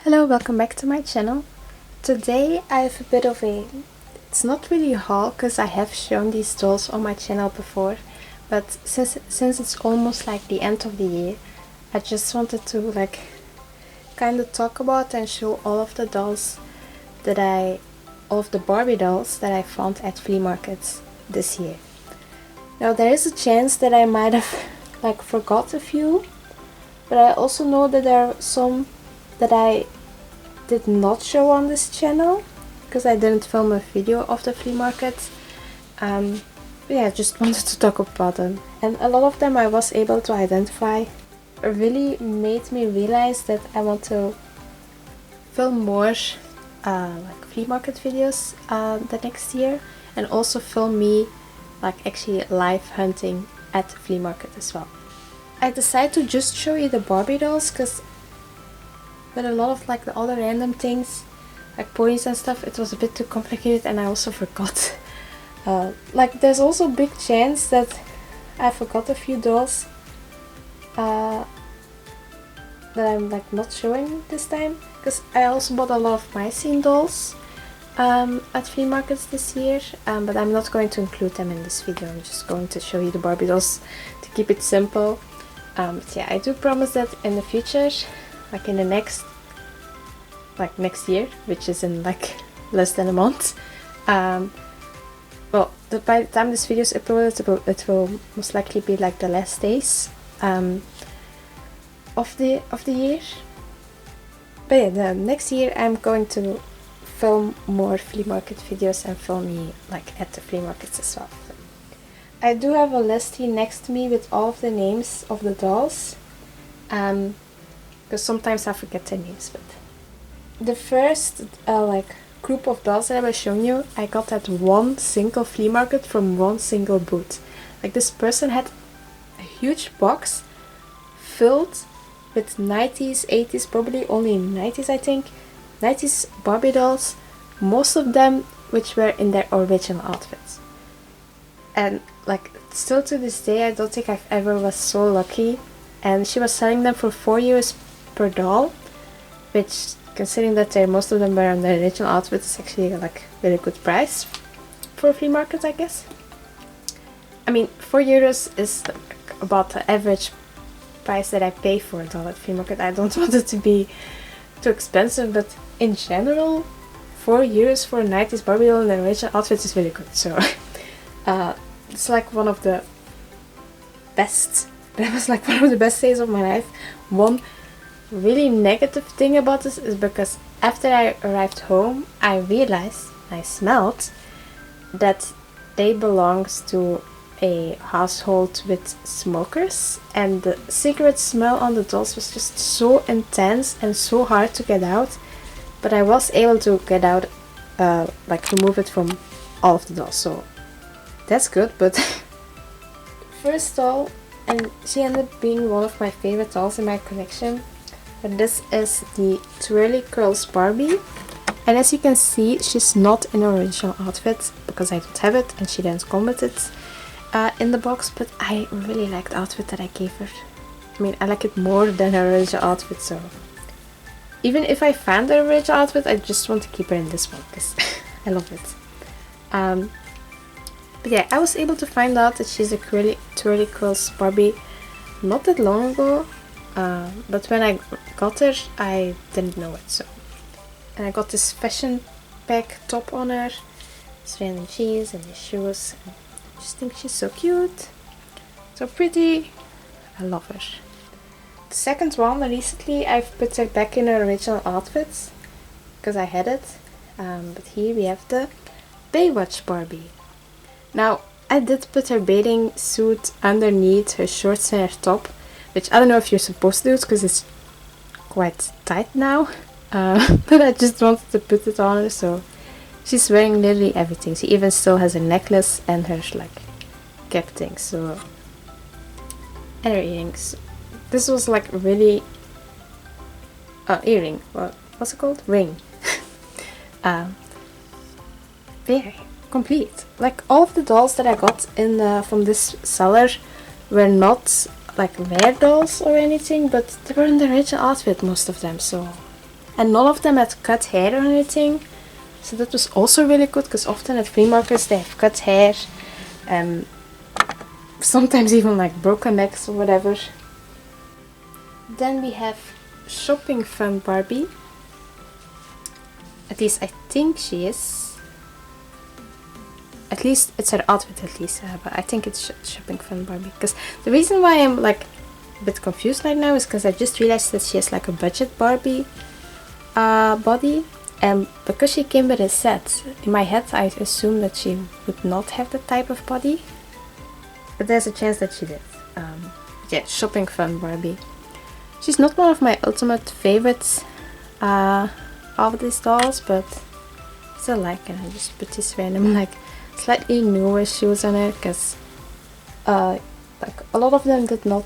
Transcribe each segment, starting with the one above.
Hello, welcome back to my channel. Today I have a bit of it's not really a haul because I have shown these dolls on my channel before, but since it's almost like the end of the year, I just wanted to kind of talk about and show all of the dolls all of the Barbie dolls that I found at flea markets this year. Now there is a chance that I might have forgot a few, but I also know that there are some that I did not show on this channel because I didn't film a video of the flea market. But yeah, I just wanted to talk about them, and a lot of them I was able to identify. It really made me realize that I want to film more flea market videos the next year, and also film me actually live hunting at the flea market as well. I decided to just show you the Barbie dolls because with a lot of the other random things like ponies and stuff, it was a bit too complicated and I also forgot. There's also a big chance that I forgot a few dolls that I'm not showing this time, because I also bought a lot of my scene dolls at flea markets this year, but I'm not going to include them in this video. I'm just going to show you the Barbie dolls to keep it simple. But yeah, I do promise that in the future, in the next year, which is in less than a month, well, by the time this video is uploaded, it will most likely be the last days of the year. But yeah, the next year I'm going to film more flea market videos and film me at the flea markets as well. I do have a list here next to me with all of the names of the dolls, because sometimes I forget their names. But the first group of dolls that I was showing you, I got at one single flea market from one single booth. This person had a huge box filled with 90s, 80s, probably only 90s I think, 90s Barbie dolls, most of them which were in their original outfits. And still to this day, I don't think I've ever was so lucky. And she was selling them for €4 per doll, which, considering that most of them were on their original outfit, is actually a really good price for a flea market, I guess. I mean, €4 is about the average price that I pay for a doll at flea market. I don't want it to be too expensive, but in general, €4 for a 90s Barbie doll in the original outfit is really good. So it's one of the best. That was one of the best days of my life. One really negative thing about this is because after I arrived home, I realized, I smelled that they belonged to a household with smokers, and the cigarette smell on the dolls was just so intense and so hard to get out. But I was able to get out, remove it from all of the dolls, so that's good. But first doll, and she ended up being one of my favorite dolls in my collection, but this is the Twirly Curls Barbie. And as you can see, she's not in her original outfit because I don't have it and she didn't come with it in the box, but I really like the outfit that I gave her. I mean, I like it more than her original outfit, so even if I find her original outfit, I just want to keep her in this one because I love it. But yeah, I was able to find out that she's a Twirly Curls Barbie not that long ago, but when I got her, I didn't know it. So, and I got this fashion pack top on her, this random jeans and these shoes. I just think she's so cute, so pretty. I love her. The second one, recently I've put her back in her original outfits because I had it. But here we have the Baywatch Barbie. Now, I did put her bathing suit underneath her shorts and her top, which I don't know if you're supposed to do it because it's quite tight now, but I just wanted to put it on her, so she's wearing literally everything. She even still has a necklace and her cap thing, so, and her earrings. This was really earring. What's it called? Ring. Very complete. All of the dolls that I got from this seller were not rare dolls or anything, but they were in the original outfit, most of them, so and none of them had cut hair or anything. So that was also really good, because often at flea markets they have cut hair, sometimes even like broken necks or whatever. Then we have Shopping Fun Barbie. At least I think she is. At least it's her outfit, at least, but I think it's Shopping Fun Barbie. Because the reason why I'm like a bit confused right now is because I just realized that she has like a budget Barbie body, and because she came with a set, in my head I assumed that she would not have that type of body, but there's a chance that she did. Yeah, Shopping Fun Barbie. She's not one of my ultimate favorites of these dolls, but still like it. I just put these random like slightly newer shoes on her, because like a lot of them did not,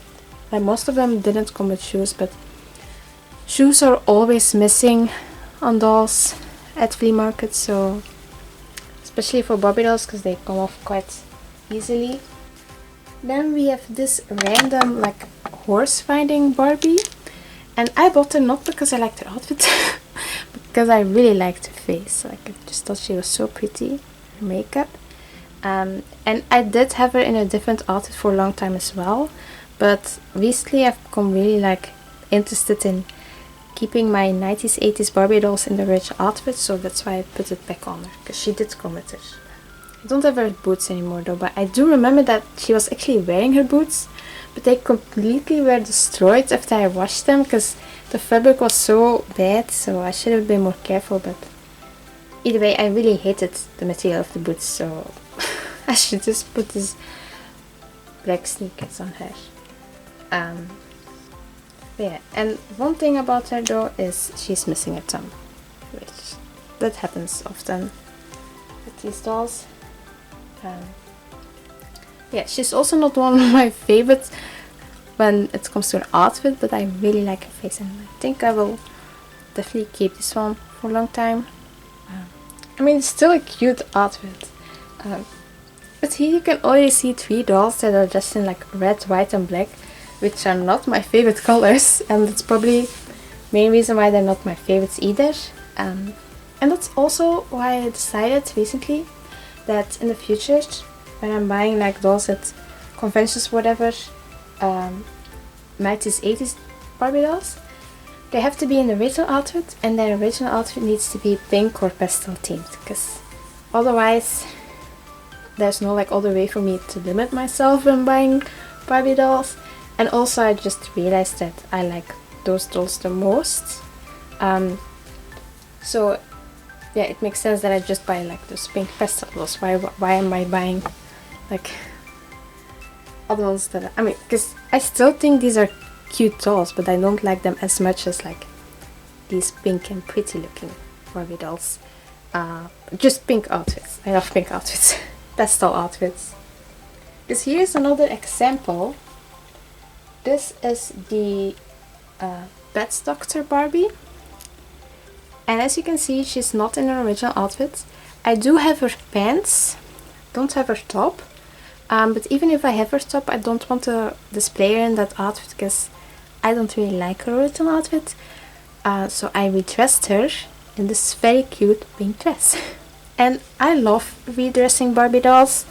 like most of them didn't come with shoes, but shoes are always missing on dolls at flea markets, so especially for Barbie dolls, because they come off quite easily. Then we have this random like horse riding Barbie, and I bought her not because I liked her outfit, because I really liked her face. Like I just thought she was so pretty, her makeup. And I did have her in a different outfit for a long time as well, but recently I've become really like interested in keeping my 90s 80s Barbie dolls in the original outfit, so that's why I put it back on her, because she did come with her. I don't have her boots anymore though, but I do remember that she was actually wearing her boots, but they completely were destroyed after I washed them, because the fabric was so bad, so I should have been more careful. But either way, I really hated the material of the boots, so I should just put these black sneakers on her. Yeah, and one thing about her though is she's missing a tongue, which that happens often with these dolls. Yeah, she's also not one of my favorites when it comes to her outfit, but I really like her face, and I think I will definitely keep this one for a long time. I mean, it's still a cute outfit, but here you can already see 3 dolls that are dressed in like red, white and black, which are not my favorite colors, and that's probably the main reason why they're not my favorites either. And that's also why I decided recently that in the future, when I'm buying like dolls at conventions, whatever, 90s, 80s Barbie dolls, they have to be in the original outfit, and their original outfit needs to be pink or pastel themed, because otherwise there's no like other way for me to limit myself when buying Barbie dolls. And also I just realized that I like those dolls the most, so yeah, it makes sense that I just buy like those pink pastel dolls. Why am I buying like other ones that I mean, because I still think these are cute dolls, but I don't like them as much as like these pink and pretty looking Barbie dolls. Just pink outfits. I love pink outfits. Pastel outfits. Because here's another example. This is the Pet Doctor Barbie. And as you can see, she's not in her original outfit. I do have her pants, don't have her top. But even if I have her top, I don't want to display her in that outfit, because I don't really like her original outfit. So I redressed her in this very cute pink dress. And I love redressing Barbie dolls.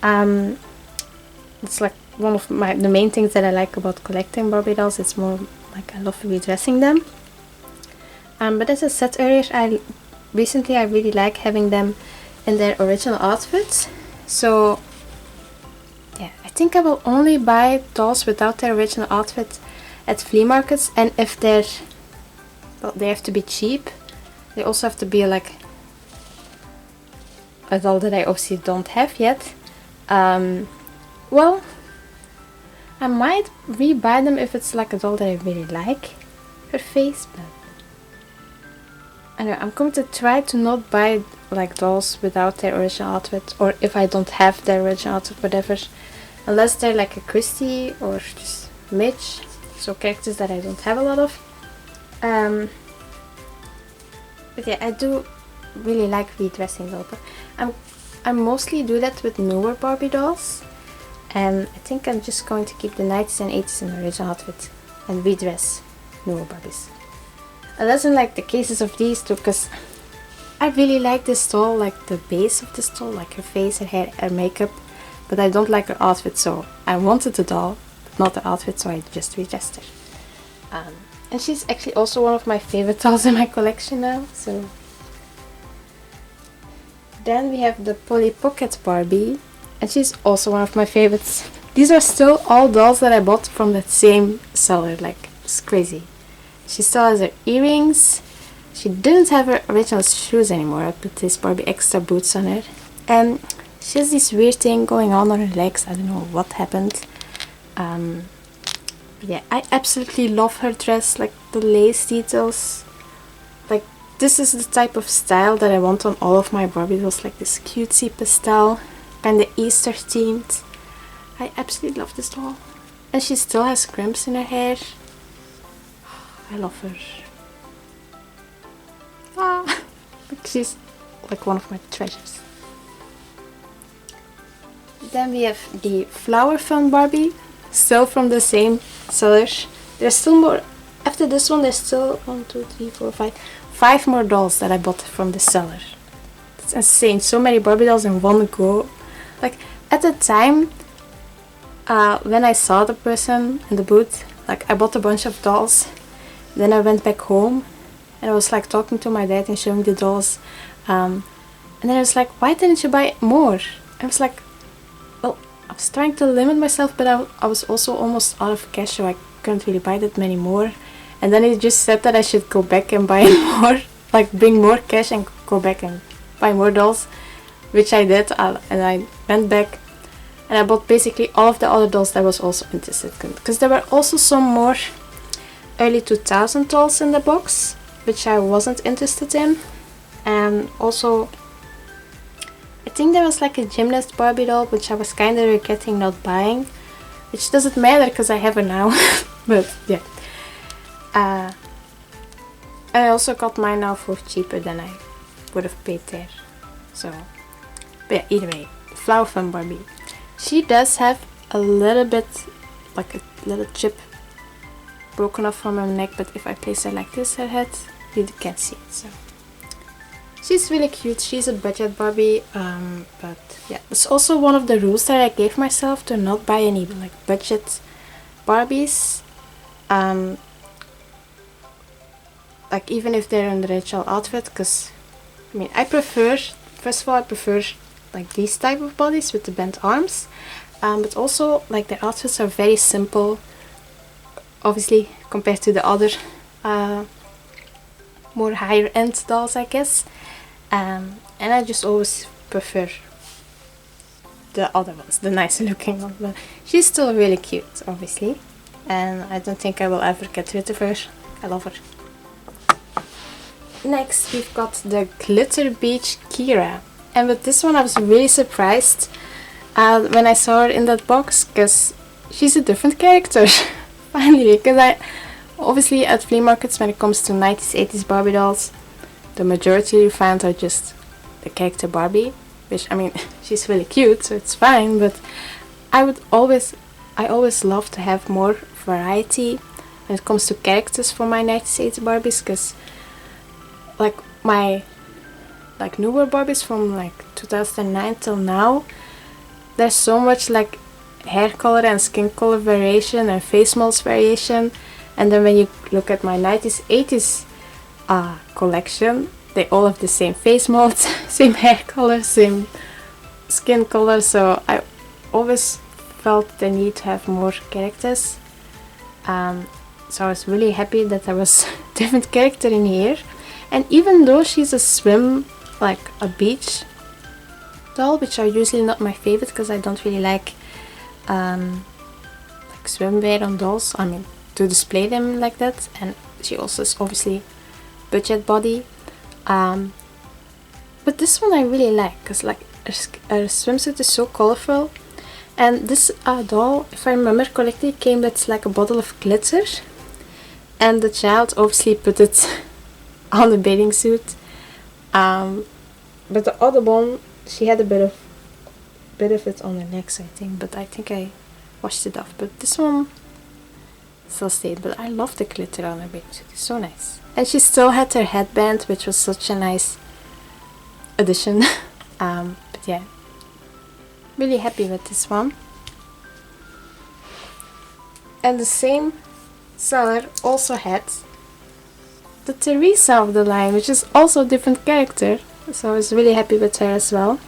It's like one of the main things that I like about collecting Barbie dolls. It's more like I love redressing them. But as I said earlier, recently I really like having them in their original outfits. So yeah, I think I will only buy dolls without their original outfit at flea markets, and if they're, well, they have to be cheap. They also have to be like a doll that I obviously don't have yet. Well, I might rebuy them if it's like a doll that I really like her face, but I don't know, I'm going to try to not buy like dolls without their original outfit, or if I don't have their original outfit, whatever, unless they're like a Christy or just Mitch, so characters that I don't have a lot of. But yeah, I do really like redressing dolls, but I mostly do that with newer Barbie dolls, and I think I'm just going to keep the 90s and 80s in the original outfit and redress newer Barbies. And that's in like the cases of these two, because I really like this doll, like the base of this doll, like her face, her hair, her makeup, but I don't like her outfit, so I wanted the doll, but not the outfit, so I just retest her. And she's actually also one of my favorite dolls in my collection now, so. Then we have the Polly Pocket Barbie, and she's also one of my favorites. These are still all dolls that I bought from that same seller, like, it's crazy. She still has her earrings. She didn't have her original shoes anymore. I put this Barbie extra boots on her. And she has this weird thing going on her legs. I don't know what happened. But yeah, I absolutely love her dress. Like the lace details. Like this is the type of style that I want on all of my Barbie dolls. Like this cutesy pastel. And the Easter themed. I absolutely love this doll. And she still has crimps in her hair. I love her. She's like one of my treasures. Then we have the Flower Fun Barbie, still from the same seller. There's still more. After this one, there's still 5 more dolls that I bought from the seller. It's insane. So many Barbie dolls in one go. Like at the time, when I saw the person in the booth, like I bought a bunch of dolls. Then I went back home. And I was like talking to my dad and showing the dolls. And then I was like, why didn't you buy more? I was like, well, I was trying to limit myself, but I was also almost out of cash, so I couldn't really buy that many more. And then he just said that I should go back and buy more, like bring more cash and go back and buy more dolls, which I did. And I went back and I bought basically all of the other dolls that I was also interested in. Because there were also some more early 2000 dolls in the box, which I wasn't interested in. And also I think there was like a gymnast Barbie doll, which I was kind of regretting not buying, which doesn't matter because I have her now. But yeah, and I also got mine now for cheaper than I would have paid there. So but yeah, either way, Flower Fun Barbie, she does have a little bit, like a little chip broken off from her neck, but if I place her like this, her head, you can't see it. So she's really cute. She's a budget Barbie, but yeah, it's also one of the rules that I gave myself, to not buy any like budget Barbies, like even if they're in the original outfit, because I mean I prefer, first of all I prefer like these type of bodies with the bent arms, but also like their outfits are very simple, obviously compared to the other more higher end dolls, I guess. And I just always prefer the other ones, the nicer looking ones. But she's still really cute, obviously, and I don't think I will ever get rid of her. I love her. Next we've got the Glitter Beach Kira, and with this one I was really surprised when I saw her in that box, because she's a different character. Finally, because I obviously at flea markets, when it comes to 90s, 80s Barbie dolls, the majority you find are just the character Barbie, which I mean she's really cute, so it's fine, but I always love to have more variety when it comes to characters for my 90s, 80s Barbies, because like my like newer Barbies from like 2009 till now, there's so much like hair color and skin color variation and face molds variation. And then when you look at my 90s, 80s collection, they all have the same face molds, same hair color, same skin color, so I always felt the need to have more characters. So I was really happy that there was a different character in here. And even though she's a swim, like a beach doll, which are usually not my favorite because I don't really like swimwear on dolls, I mean to display them like that, and she also is obviously budget body, but this one I really like because like her swimsuit is so colorful. And this doll, if I remember correctly, came with like a bottle of glitter, and the child obviously put it on the bathing suit, but the other one, she had a bit of it on her neck, I think, but I think I washed it off. But this one still stayed, but I love the glitter on her bathing suit, it's so nice. And she still had her headband, which was such a nice addition. But yeah, really happy with this one. And the same seller also had the Teresa of the line, which is also a different character, so I was really happy with her as well.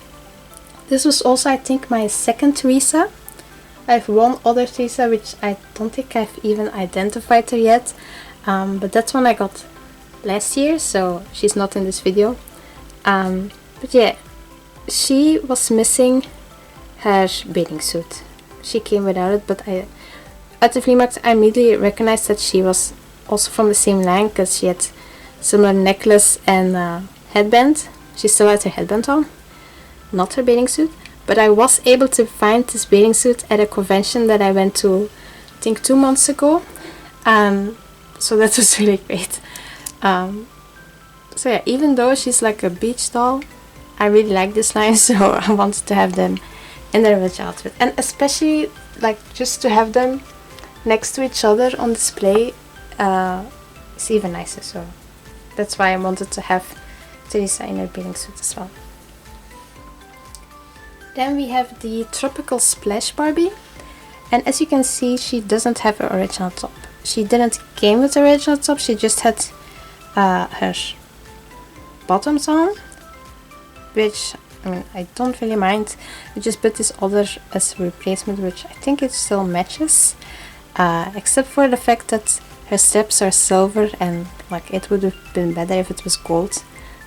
This was also, I think, my second Teresa. I have one other Teresa which I don't think I've even identified her yet, but that's one I got last year, so she's not in this video. But yeah, she was missing her bathing suit. She came without it, but at the flea market I immediately recognized that she was also from the same line, because she had similar necklace and headband. She still had her headband on, not her bathing suit. But I was able to find this bathing suit at a convention that I went to, I think 2 months ago. So that was really great. So yeah, even though she's like a beach doll, I really like this line, so I wanted to have them in their original outfit. And especially like just to have them next to each other on display is even nicer. So that's why I wanted to have Teresa in her bathing suit as well. Then we have the Tropical Splash Barbie, and as you can see, she doesn't have her original top. She didn't came with the original top, she just had her bottoms on, which, I mean, I don't really mind. I just put this other as a replacement, which I think it still matches, except for the fact that her steps are silver, and like it would have been better if it was gold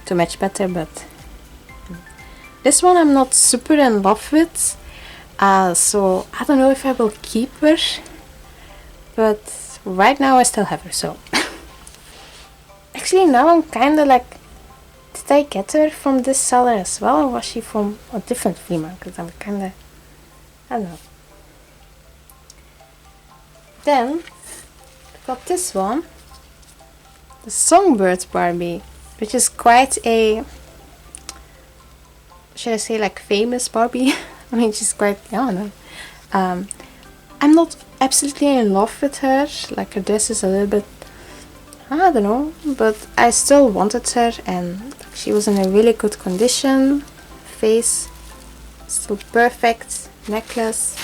to match better, but this one I'm not super in love with, so I don't know if I will keep her, but right now I still have her, so. Actually, now I'm kinda like, did I get her from this seller as well, or was she from a different flea market? I'm kinda, I don't know. Then, we got this one, the Songbird Barbie, which is quite a, should I say, like, famous Barbie? I mean, she's quite, I don't know. I'm not absolutely in love with her. Like, her dress is a little bit, I don't know, but I still wanted her, and she was in a really good condition. Face still perfect, necklace,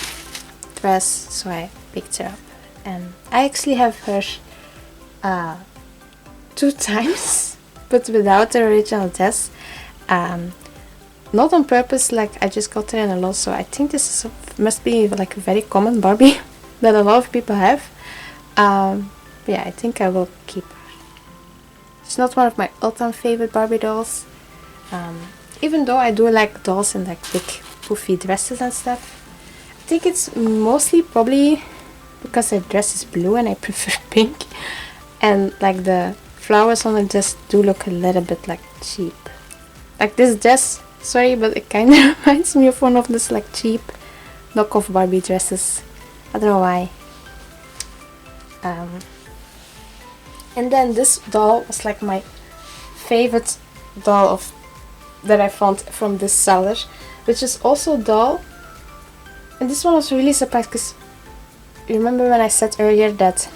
dress, so I picked her up. And I actually have her 2 times, but without the original dress. Not on purpose, like I just got her in a lot, so I think this is must be like a very common Barbie that a lot of people have. But yeah, I think I will keep her. She's not one of my all-time favorite Barbie dolls, even though I do like dolls in like big poofy dresses and stuff. I think it's mostly probably because her dress is blue and I prefer pink, and like the flowers on it just do look a little bit like cheap. Like this dress, sorry, but it kind of reminds me of one of those like cheap knockoff Barbie dresses. I don't know why. And then this doll was like my favorite doll that I found from this seller, which is also a doll. And this one was really surprised because remember when I said earlier that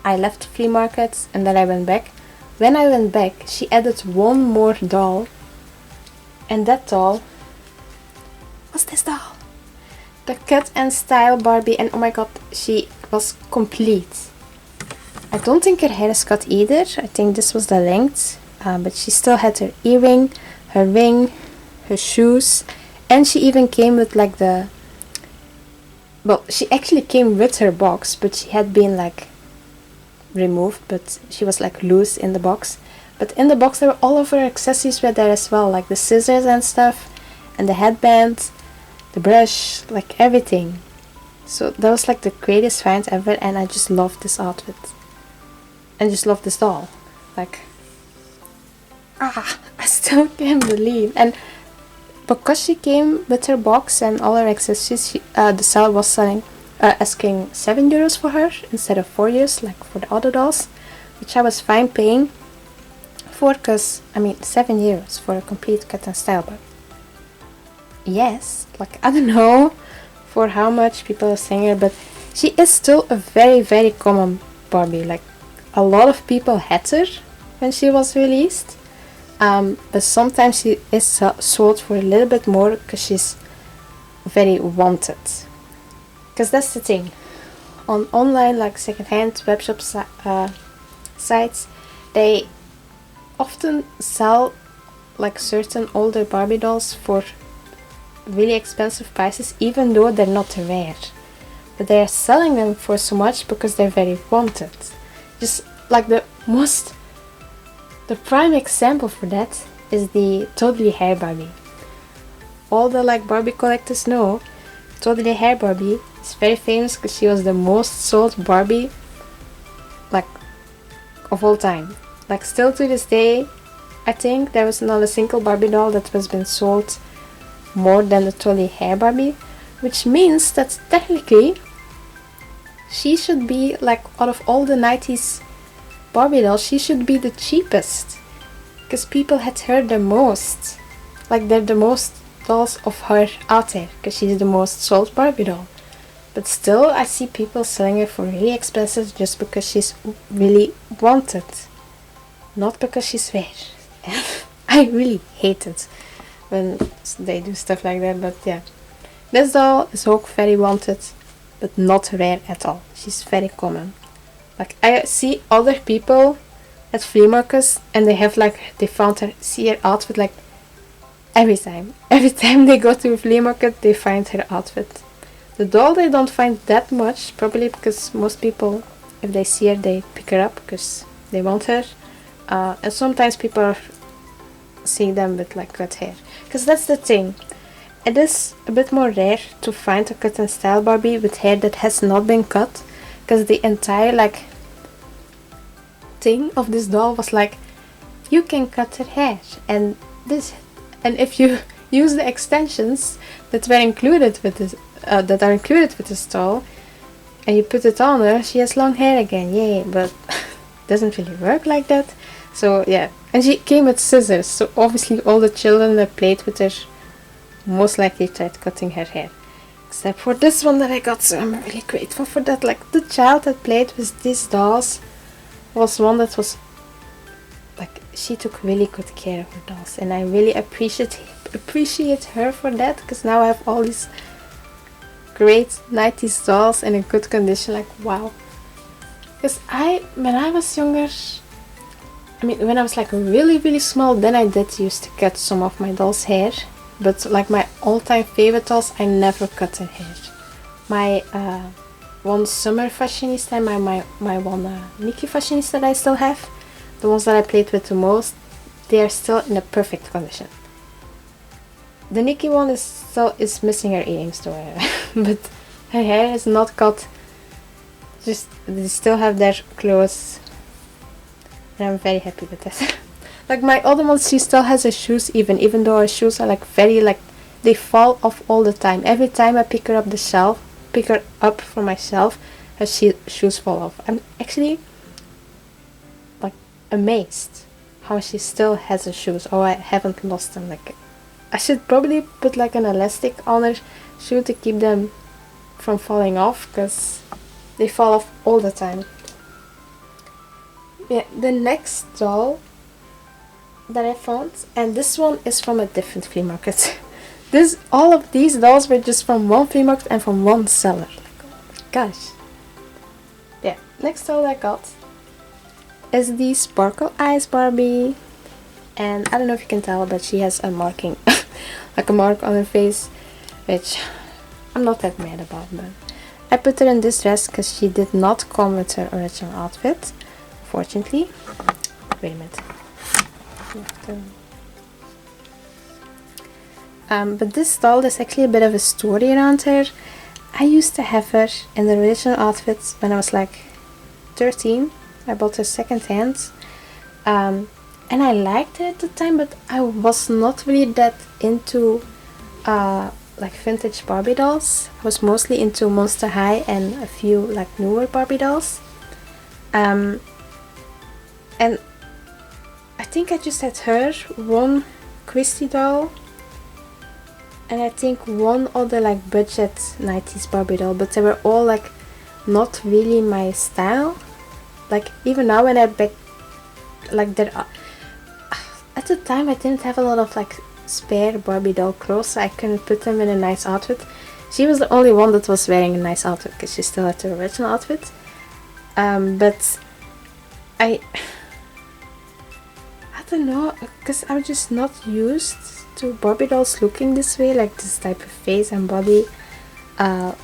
I left flea markets and then I went back. When I went back, she added one more doll, and that doll was this doll, the Cut and Style Barbie, and oh my god, she was complete. I don't think her hair is cut either. I think this was the length, but she still had her earring, her ring, her shoes, and she even came with like the, well, she actually came with her box, but she had been like removed, but she was like loose in the box. But in the box there were all of her accessories were there as well, like the scissors and stuff, and the headband, the brush, like everything. So that was like the greatest find ever, and I just loved this outfit. And just love this doll. Like, I still can't believe. And because she came with her box and all her accessories, the seller was asking €7 for her instead of €4, like for the other dolls, which I was fine paying for, because I mean €7 for a complete Cut and Style. But yes, like I don't know for how much people are saying her, but she is still a very, very common Barbie. Like a lot of people had her when she was released. But sometimes she is sold for a little bit more because she's very wanted. Because that's the thing. On online, like secondhand webshop sites, they often sell like certain older Barbie dolls for really expensive prices, even though they're not rare. But they are selling them for so much because they're very wanted. Just like the prime example for that is the Totally Hair Barbie. All the like Barbie collectors know Totally Hair Barbie is very famous because she was the most sold Barbie like of all time. Like still to this day, I think there was not a single Barbie doll that has been sold more than the Totally Hair Barbie, which means that technically she should be like out of all the 90s Barbie dolls, she should be the cheapest because people had her the most. Like they're the most dolls of her out there because she's the most sold Barbie doll. But still I see people selling her for really expensive just because she's really wanted, not because she's rare. I really hate it when they do stuff like that, but yeah. This doll is ook very wanted, but not rare at all. She's very common. Like I see other people at flea markets and they have like, they found her, see her outfit like every time. Every time they go to a flea market, they find her outfit. The doll they don't find that much, probably because most people, if they see her, they pick her up because they want her. And sometimes people are seeing them with like cut hair. Because that's the thing. It is a bit more rare to find a cut and style Barbie with hair that has not been cut. Because the entire like thing of this doll was like, you can cut her hair. And if you use the extensions that were included with this, that are included with this doll, and you put it on her, she has long hair again. Yay! But it doesn't really work like that. So yeah, and she came with scissors. So obviously all the children that played with her most likely tried cutting her hair. Except for this one that I got, so I'm really grateful for that. Like the child that played with these dolls was one that was like, she took really good care of her dolls, and I really appreciate her for that, because now I have all these great 90s dolls in a good condition. Like wow. Because when I was younger, I mean when I was like really small, then I did used to cut some of my dolls' hair. But like my all-time favorite dolls, I never cut their hair. My one summer fashionista and my one Mickey fashionista that I still have, the ones that I played with the most, they are still in a perfect condition. The Nikki one is missing her earrings though, but her hair is not cut. Just they still have their clothes, and I'm very happy with that. Like my other ones, she still has her shoes even though her shoes are like very like, they fall off all the time. Every time I pick her up from my shelf, her shoes fall off. I'm actually like amazed how she still has her shoes. Oh, I haven't lost them. Like I should probably put like an elastic on her shoe to keep them from falling off, because they fall off all the time. Yeah, the next doll that I found, and this one is from a different flea market. All of these dolls were just from one flea market and from one seller. Like, oh my gosh. Yeah, next doll I got is the Sparkle Eyes Barbie, and I don't know if you can tell, but she has a marking, like a mark on her face, which I'm not that mad about. But I put her in this dress because she did not come with her original outfit, unfortunately. Wait a minute. But this doll, there's actually a bit of a story around her. I used to have her in the original outfits when I was like 13. I bought her second hand, and I liked her at the time, but I was not really that into like vintage Barbie dolls. I was mostly into Monster High and a few like newer Barbie dolls, and I think I just had her, one Christy doll, and I think one other like budget 90s Barbie doll, but they were all like not really my style. like even now when I back, like there are, at the time I didn't have a lot of like spare Barbie doll clothes, so I couldn't put them in a nice outfit. She was the only one that was wearing a nice outfit because she still had the original outfit. But I don't know, because I'm just not used to Barbie dolls looking this way, like this type of face and body. And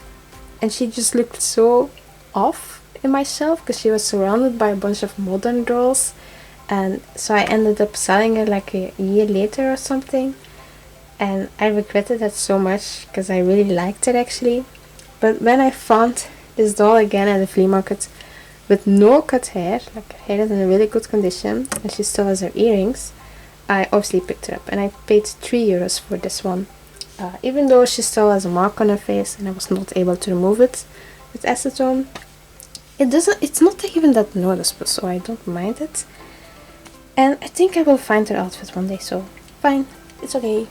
she just looked so off in my shelf because she was surrounded by a bunch of modern dolls. And so I ended up selling her like a year later or something. And I regretted that so much because I really liked it actually. But when I found this doll again at the flea market with no cut hair, like her hair is in a really good condition and she still has her earrings, I obviously picked her up and I paid €3 for this one. Even though she still has a mark on her face and I was not able to remove it with acetone, it's not even that noticeable, so I don't mind it. And I think I will find her outfit one day, so fine, it's okay.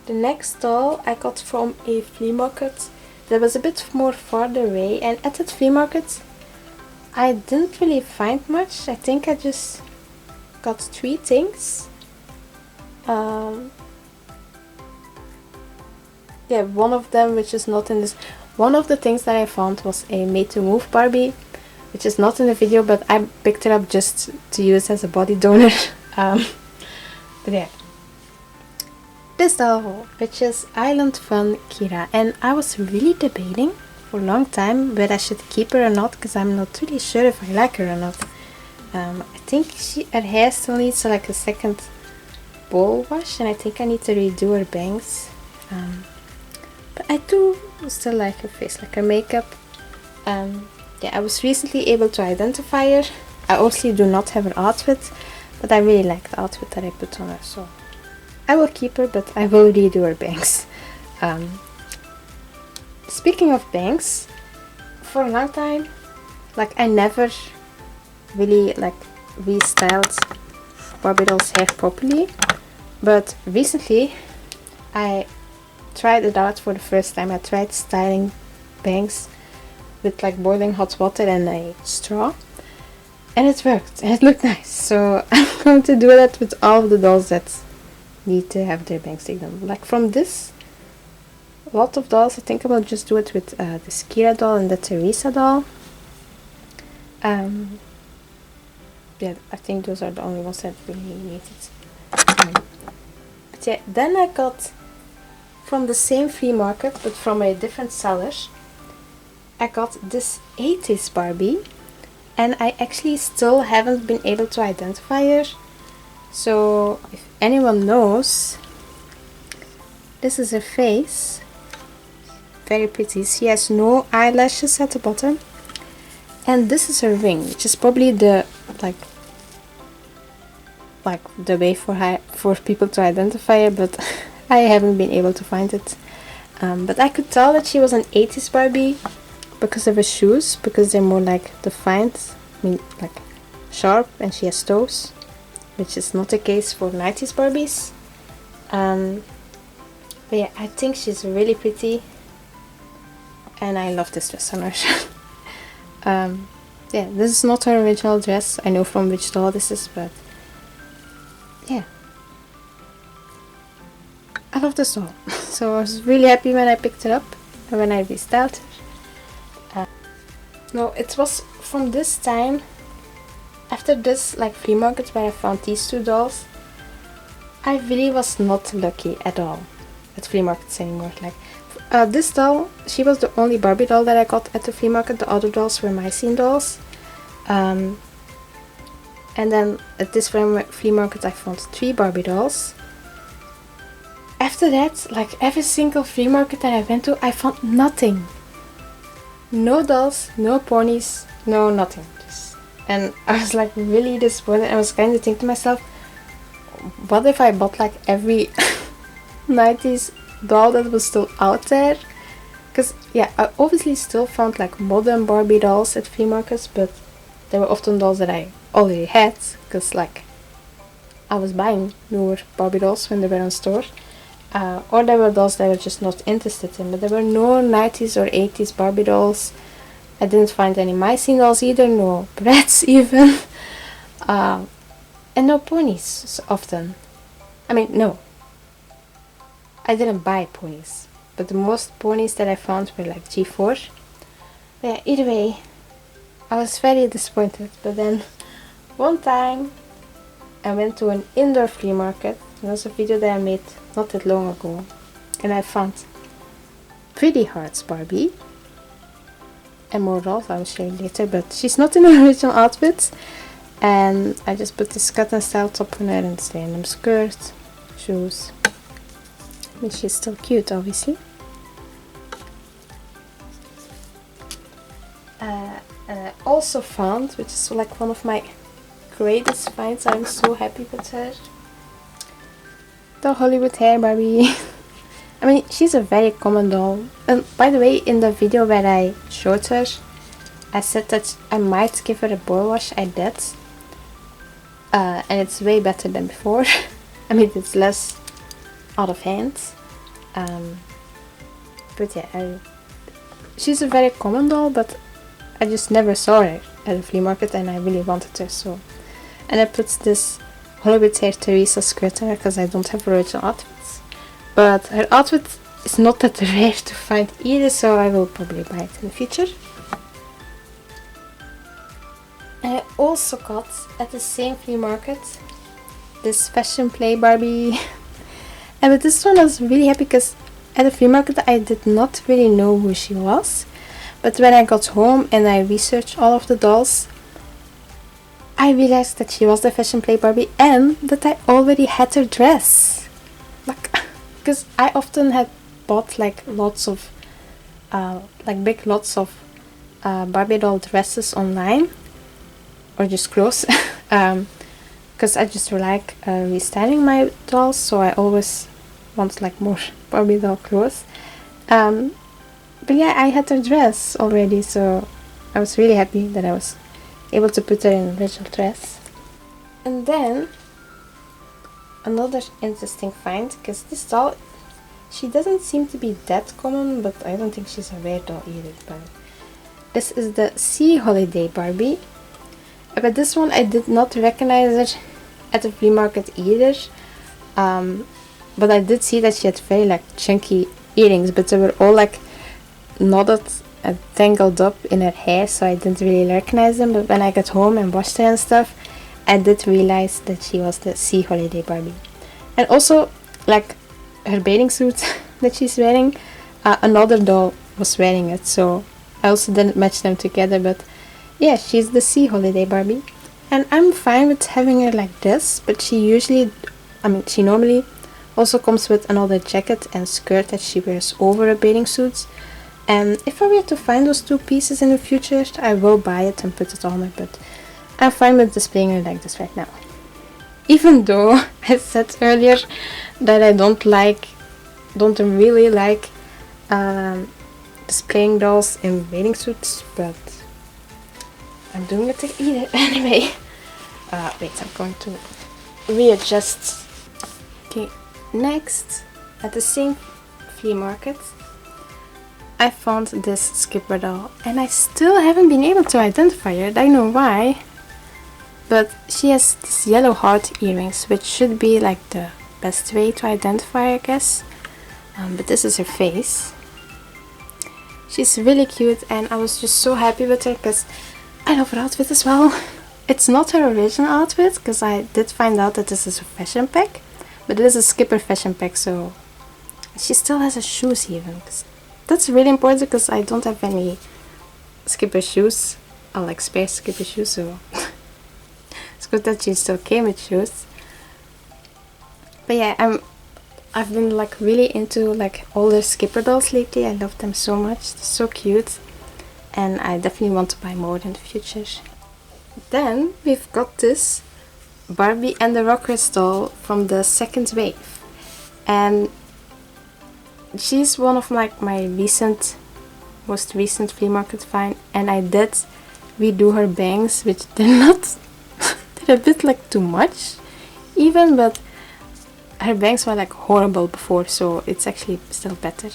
The next doll I got from a flea market that was a bit more farther away, and at that flea market I didn't really find much. I think I just got 3 things. Yeah, one of them which is not in this. One of the things that I found was a made to move Barbie, which is not in the video, but I picked it up just to use as a body donor. But yeah, this doll, which is Island Fun Kira, and I was really debating for a long time whether I should keep her or not, because I'm not really sure if I like her or not. I think her hair still needs like a second bowl wash, and I think I need to redo her bangs. But I do still like her face, like her makeup. Yeah, I was recently able to identify her. I obviously do not have her outfit, but I really like the outfit that I put on her, so I will keep her, but I will redo her bangs. Speaking of bangs, for a long time, like I never really like restyled Barbie doll's hair properly, but recently I tried it out for the first time. I tried styling bangs with like boiling hot water and a straw, and it worked and it looked nice. So I'm going to do that with all of the dolls that need to have their bangs taken. Like from this lot of dolls, I think I will just do it with this Kira doll and the Teresa doll. Yeah, I think those are the only ones that really need it. But yeah, then I got from the same flea market but from a different seller, I got this 80's Barbie, and I actually still haven't been able to identify her. So if anyone knows, this is her face. Very pretty. She has no eyelashes at the bottom, and this is her ring, which is probably the like the way for people to identify her, but I haven't been able to find it. But I could tell that she was an 80's Barbie because of her shoes, because they're more like defined, I mean like sharp, and she has toes, which is not the case for 90's Barbies. But yeah, I think she's really pretty, and I love this dress on her. Yeah, this is not her original dress. I know from which doll this is, but yeah, I love this doll. So I was really happy when I picked it up and when I restyled her. No, it was from this time, after this like flea market where I found these 2 dolls, I really was not lucky at all at flea markets anymore. Like this doll, she was the only Barbie doll that I got at the flea market. The other dolls were my scene dolls. And then at this flea market I found 3 Barbie dolls. After that, like every single flea market that I went to, I found nothing. No dolls, no ponies, no nothing. And I was like really disappointed. I was kind of thinking to myself, what if I bought like every 90's doll that was still out there? Because yeah, I obviously still found like modern Barbie dolls at flea markets, but they were often dolls that I already had, because like I was buying newer Barbie dolls when they were on store. Or there were dolls that I was just not interested in, but there were no 90's or 80's Barbie dolls I didn't find any Mycene dolls either, no rats even, and no ponies often. I mean, no, I didn't buy ponies, but the most ponies that I found were like G4. But yeah, either way, I was very disappointed. But then one time I went to an indoor flea market. It was a video that I made not that long ago, and I found Pretty Hearts Barbie and more dolls I'll show you later, but she's not in her original outfit, and I just put this cotton style top on her and this random skirt, shoes. I mean, she's still cute, obviously. And I also found, which is like one of my greatest finds, I'm so happy with her, the Hollywood hair Barbie. I mean, she's a very common doll. And by the way, in the video where I showed her, I said that I might give her a boil wash. I did. And it's way better than before. I mean, it's less out of hand. But yeah, she's a very common doll, but I just never saw her at a flea market and I really wanted her, so. And I put this Hollywood hair Teresa skirt on her because I don't have original outfits. But her outfit is not that rare to find either, so I will probably buy it in the future. And I also got at the same flea market this fashion play Barbie. And with this one I was really happy because at the flea market I did not really know who she was. But when I got home and I researched all of the dolls, I realized that she was the fashion play Barbie and that I already had her dress. Like, because I often had bought like lots of, like big lots of Barbie doll dresses online. Or just clothes. Because I just like restyling my dolls, so I always want like more Barbie doll clothes. But yeah, I had her dress already, so I was really happy that I was able to put her in an original dress. And then another interesting find, because this doll, she doesn't seem to be that common, but I don't think she's a rare doll either. But this is the Sea Holiday Barbie. But this one I did not recognize her at the flea market either. But I did see that she had very like chunky earrings, but they were all like knotted and tangled up in her hair, so I didn't really recognize them. But when I got home and washed her and stuff, I did realize that she was the Sea Holiday Barbie. And also, like her bathing suit that she's wearing, another doll was wearing it, so I also didn't match them together. But yeah, she's the Sea Holiday Barbie. And I'm fine with having her like this, but she normally also comes with another jacket and skirt that she wears over her bathing suits. And if I were to find those two pieces in the future, I will buy it and put it on her, but I'm fine with displaying her like this right now. Even though I said earlier that I don't really like displaying dolls in bathing suits, but I'm doing it either anyway. Wait, I'm going to readjust. Okay, next, at the same flea market, I found this Skipper doll, and I still haven't been able to identify her. I don't know why, but she has these yellow heart earrings, which should be like the best way to identify her, I guess. But this is her face. She's really cute, and I was just so happy with her because I love her outfit as well. It's not her original outfit, because I did find out that this is a fashion pack, but it is a Skipper fashion pack, so she still has her shoes even. That's really important because I don't have any Skipper shoes, or like spare Skipper shoes, so it's good that she still came with shoes. But yeah, I've been like really into like older Skipper dolls lately. I love them so much, they're so cute, and I definitely want to buy more in the future. Then we've got this Barbie and the Rockers doll from the second wave, and she's one of like my most recent flea market find, and I did redo her bangs, which they're a bit like too much even, but her bangs were like horrible before, so it's actually still better.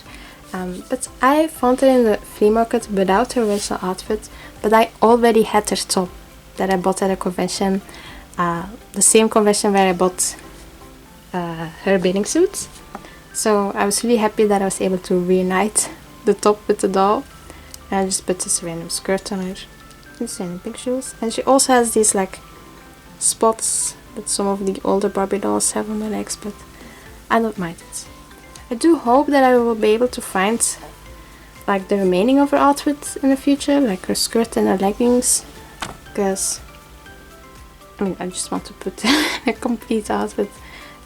but I found it in the flea market without her original outfit, but I already had her top that I bought at a convention, the same convention where I bought her bathing suits. So I was really happy that I was able to reunite the top with the doll. And I just put this random skirt on her, these random pink shoes, and she also has these like spots that some of the older Barbie dolls have on their legs, but I don't mind it. I do hope that I will be able to find like the remaining of her outfit in the future, like her skirt and her leggings, because I mean I just want to put a complete outfit,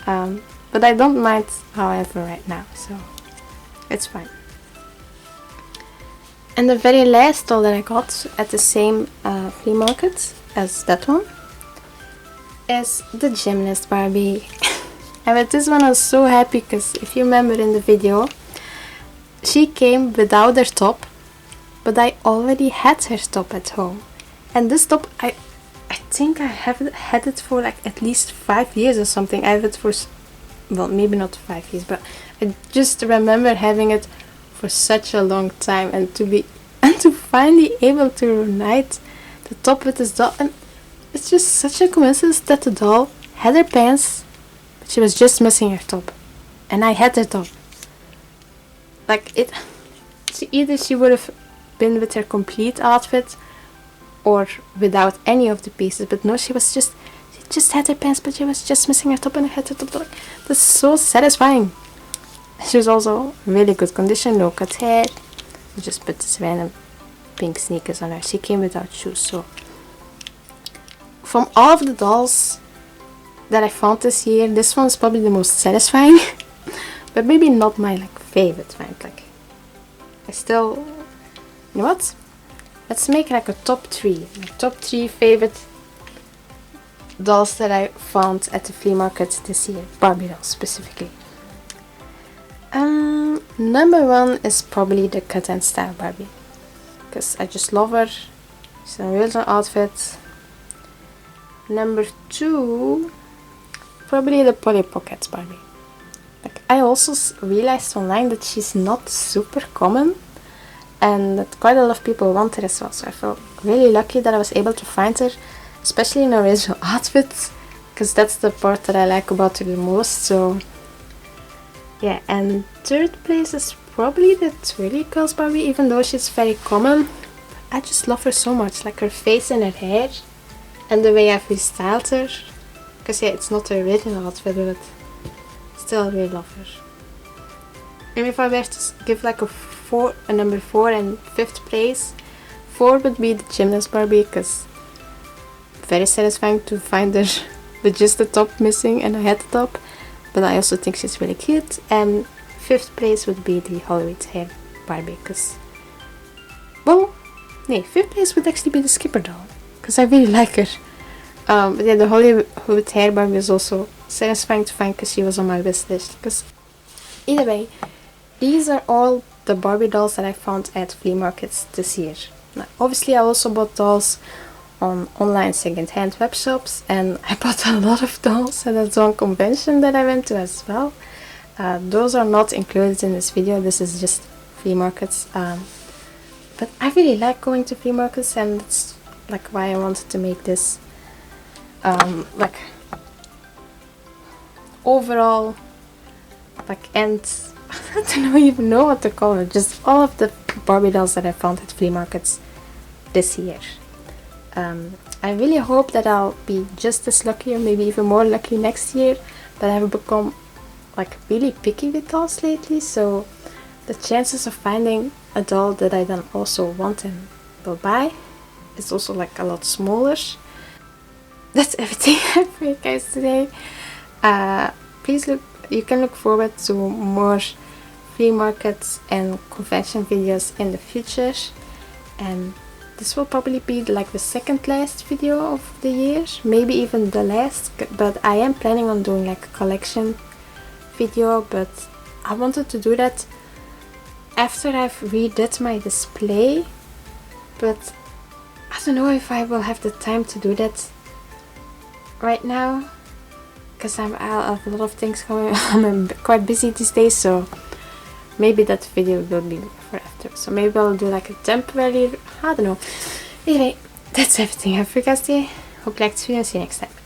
but I don't mind however right now, so it's fine. And the very last doll that I got at the same flea market as that one is the gymnast Barbie. And with this one I was so happy because if you remember in the video, she came without her top, but I already had her top at home. And this top, I think I have had it for like at least 5 years or something. I have it for, well, maybe not 5 years, but I just remember having it for such a long time, and to finally able to reunite the top with this doll. And it's just such a coincidence that the doll had her pants, but she was just missing her top, and I had her top. Like either she would have been with her complete outfit or without any of the pieces, but no, she just had her pants, but she was just missing her top, and I had her top. Like, that's so satisfying. She was also really good condition, no cut hair. I just put this random pink sneakers on her. She came without shoes, so from all of the dolls that I found this year, this one is probably the most satisfying. But maybe not my like favorite, right? Like, I still, you know what? Let's make like a top 3. My top 3 favorite dolls that I found at the flea market this year, Barbie dolls specifically. Number 1 is probably the cut and style Barbie, because I just love her. She's an original outfit. Number 2, probably the Polly Pockets Barbie. Like, I also realized online that she's not super common, and that quite a lot of people want her as well. So I felt really lucky that I was able to find her, especially in her original outfit, because that's the part that I like about her the most. So yeah, and third place is probably the Twirly Curls Barbie, even though she's very common. I just love her so much, like her face and her hair, and the way I've restyled her. Because yeah, it's not her original outfit, but still I really love her. And if I were to give like a number 4 and 5th place, 4 would be the Gymnast Barbie, because very satisfying to find her with just the top missing, and I had the top. But I also think she's really cute. And 5th place would be the Hollywood hair Barbie, because, well, nee, 5th place would actually be the Skipper doll, because I really like her. But yeah, the Hollywood hair Barbie is also satisfying to find, because she was on my wish list. Because either way, these are all the Barbie dolls that I found at flea markets this year. Now, obviously I also bought dolls on online second-hand web shops, and I bought a lot of dolls at a doll convention that I went to as well. Those are not included in this video, this is just flea markets. But I really like going to flea markets, and that's like why I wanted to make this like overall like end. I don't even know what to call it, just all of the Barbie dolls that I found at flea markets this year. I really hope that I'll be just as lucky, or maybe even more lucky next year, but I've become like really picky with dolls lately, so the chances of finding a doll that I then also want and will buy is also like a lot smaller. That's everything I have for you guys today. Please you can look forward to more flea markets and convention videos in the future, and this will probably be like the second last video of the year, maybe even the last, but I am planning on doing like a collection video, but I wanted to do that after I've redid my display, but I don't know if I will have the time to do that right now, because I have a lot of things going on. I'm quite busy these days, so maybe that video will be for after. So maybe I'll do like a temporary, I don't know. Anyway, that's everything I have for you guys today. Hope you liked this video and see you next time.